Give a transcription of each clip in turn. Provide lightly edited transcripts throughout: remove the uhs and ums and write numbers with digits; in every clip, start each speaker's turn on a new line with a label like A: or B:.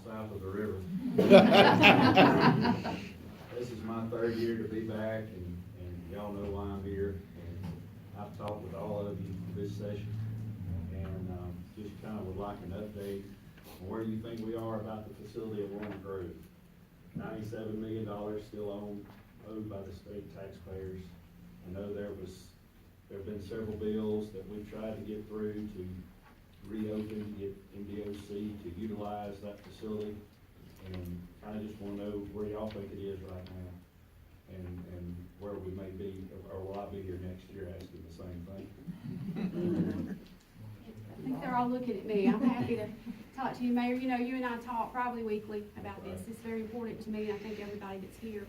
A: south of the river. This is my third year to be back, and y'all know why I'm here. And I've talked with all of you this session, and just kind of would like an update on where you think we are about the facility at Walnut Grove. $97 million still owed by the state taxpayers. I know there have been several bills that we've tried to get through to reopen, get MDOC to utilize that facility. And I just want to know where y'all think it is right now, and where we may be, or will I be here next year asking the same thing?
B: I think they're all looking at me. I'm happy to talk to you, Mayor. You know, you and I talk probably weekly about this. It's very important to me, and I think everybody that's here.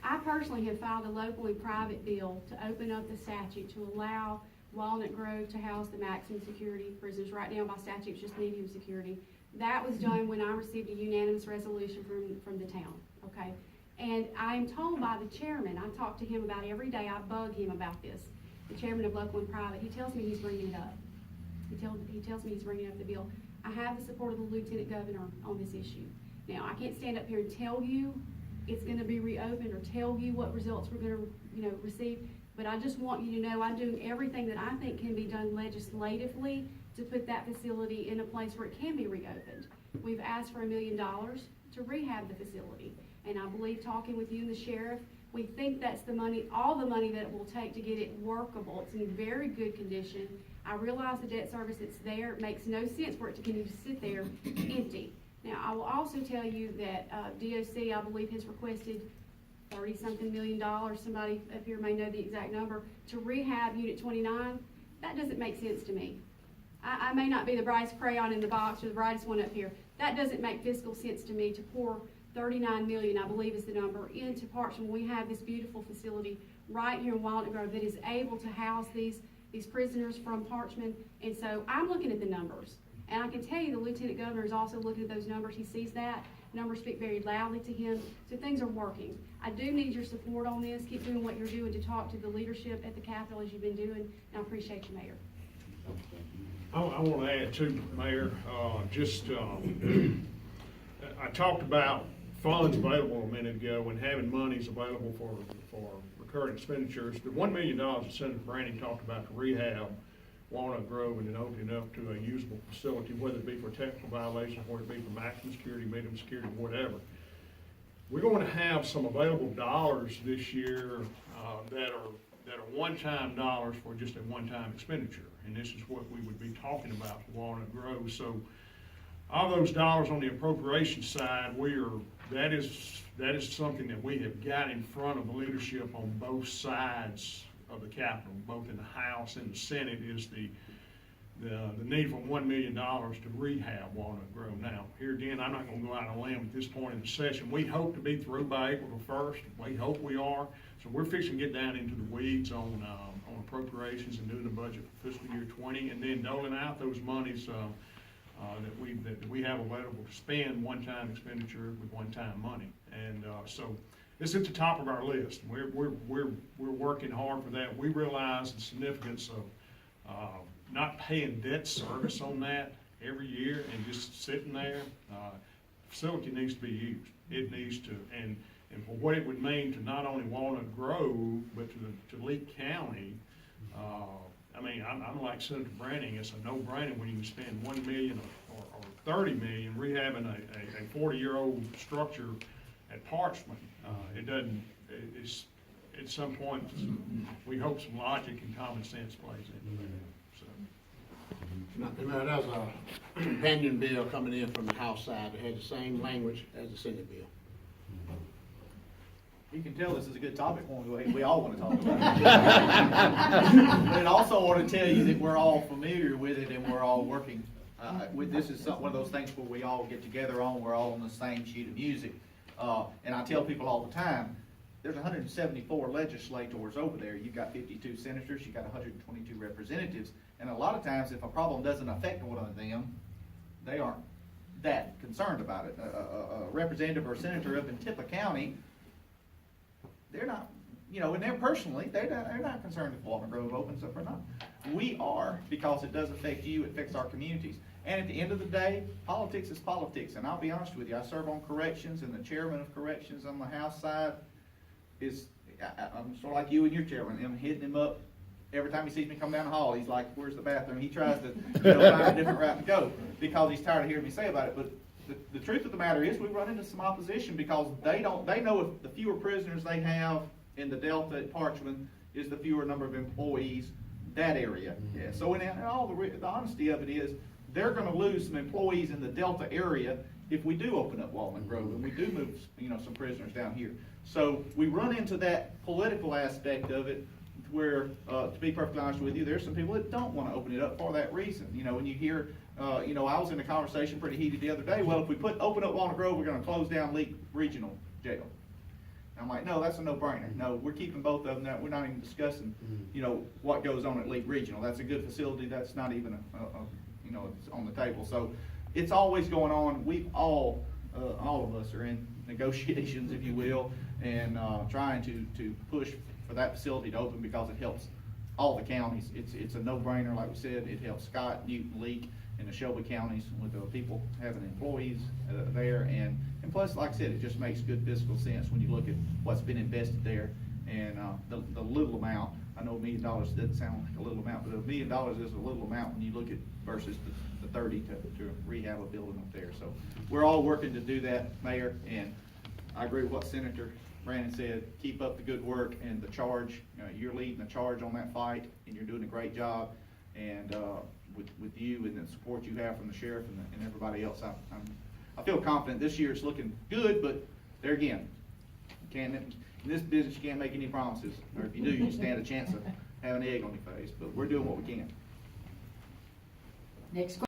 B: I personally have filed a local and private bill to open up the statute to allow Walnut Grove to house the maximum security prisoners. Right now, by statute, it's just medium security. That was done when I received a unanimous resolution from the town, okay? And I'm told by the chairman, I talk to him about it every day, I bug him about this, the chairman of local and private, he tells me he's bringing it up. He tells me he's bringing up the bill. I have the support of the lieutenant governor on this issue. Now, I can't stand up here and tell you it's gonna be reopened or tell you what results we're gonna, receive, but I just want you to know I'm doing everything that I think can be done legislatively to put that facility in a place where it can be reopened. We've asked for $1 million to rehab the facility, and I believe talking with you and the sheriff, we think that's the money, all the money that it will take to get it workable. It's in very good condition. I realize the debt service that's there, it makes no sense for it to continue to sit there empty. Now, I will also tell you that DOC, I believe, has requested $30-something million, somebody up here may know the exact number, to rehab Unit 29. That doesn't make sense to me. I may not be the brightest crayon in the box or the brightest one up here. That doesn't make fiscal sense to me to pour $39 million, I believe is the number, into Parks when we have this beautiful facility right here in Walnut Grove that is able to house these prisoners from Parchman. And so I'm looking at the numbers. And I can tell you the lieutenant governor is also looking at those numbers. He sees that. Numbers speak very loudly to him. So things are working. I do need your support on this. Keep doing what you're doing to talk to the leadership at the Capitol as you've been doing. And I appreciate you, Mayor.
C: I want to add too, Mayor, I talked about funds available a minute ago and having monies available for recurring expenditures. The $1 million that Senator Branning talked about to rehab Walnut Grove and then opening up to a usable facility, whether it be for technical violations, whether it be for maximum security, medium security, whatever. We're going to have some available dollars this year that are one-time dollars for just a one-time expenditure. And this is what we would be talking about for Walnut Grove. So all those dollars on the appropriation side, that is something that we have got in front of the leadership on both sides of the Capitol, both in the House and the Senate, is the need for $1 million to rehab Walnut Grove. Now, here again, I'm not going to go out on a limb at this point in the session. We hope to be through by April the 1st. We hope we are. So we're fixing to get down into the weeds on appropriations and doing the budget for fiscal year 20, and then doling out those monies that we have available to spend one-time expenditure with one-time money. And so it's at the top of our list. We're working hard for that. We realize the significance of not paying debt service on that every year and just sitting there. Facility needs to be used. It needs to, and for what it would mean to not only Walnut Grove, but to Lee County. I'm like Senator Branning. It's a no-brainer when you can spend $1 million or $30 million rehabbing a 40-year-old structure at Parchman. It's at some point, we hope some logic and common sense plays into that.
D: Now, there's a companion bill coming in from the House side that has the same language as the Senate bill.
E: You can tell this is a good topic when we all want to talk about it. But I also want to tell you that we're all familiar with it and we're all working. This is one of those things where we all get together on, we're all on the same sheet of music. And I tell people all the time, there's 174 legislators over there. You've got 52 senators, you've got 122 representatives. And a lot of times, if a problem doesn't affect one of them, they aren't that concerned about it. A representative or senator up in Tippah County, they're not, and they're personally, they're not concerned if Walnut Grove opens up or not. We are, because it does affect you, it affects our communities. And at the end of the day, politics is politics, and I'll be honest with you, I serve on corrections, and the chairman of corrections on the House side is, I'm sort of like you and your chairman, I'm hitting him up. Every time he sees me come down the hall, he's like, where's the bathroom? He tries to, find a different route to go, because he's tired of hearing me say about it. But the truth of the matter is, we run into some opposition, because they know if the fewer prisoners they have in the Delta at Parchman is the fewer number of employees, that area. Yeah. So in all the honesty of it is, they're gonna lose some employees in the Delta area if we do open up Walnut Grove, and we do move, some prisoners down here. So we run into that political aspect of it, where, to be perfectly honest with you, there's some people that don't wanna open it up for that reason. When you hear, I was in a conversation pretty heated the other day, well, if we open up Walnut Grove, we're gonna close down Leak Regional Jail. And I'm like, no, that's a no-brainer. No, we're keeping both of them. Now, we're not even discussing, what goes on at Leak Regional. That's a good facility. That's not even it's on the table. So it's always going on. We've all of us are in negotiations, if you will, and trying to push for that facility to open, because it helps all the counties. It's a no-brainer, like we said. It helps Scott, Newton, Leake, and the Shelby counties with the people having employees there, and plus, like I said, it just makes good fiscal sense when you look at what's been invested there, and the little amount. I know $1 million doesn't sound like a little amount, but $1 million is a little amount when you look at versus the 30 to rehab a building up there. So we're all working to do that, Mayor, and I agree with what Senator Brandon said. Keep up the good work and the charge. You're leading the charge on that fight, and you're doing a great job. And with you and the support you have from the sheriff and everybody else, I feel confident. This year it's looking good, but there again, in this business you can't make any promises, or if you do, you stand a chance of having an egg on your face. But we're doing what we can.
F: Next question.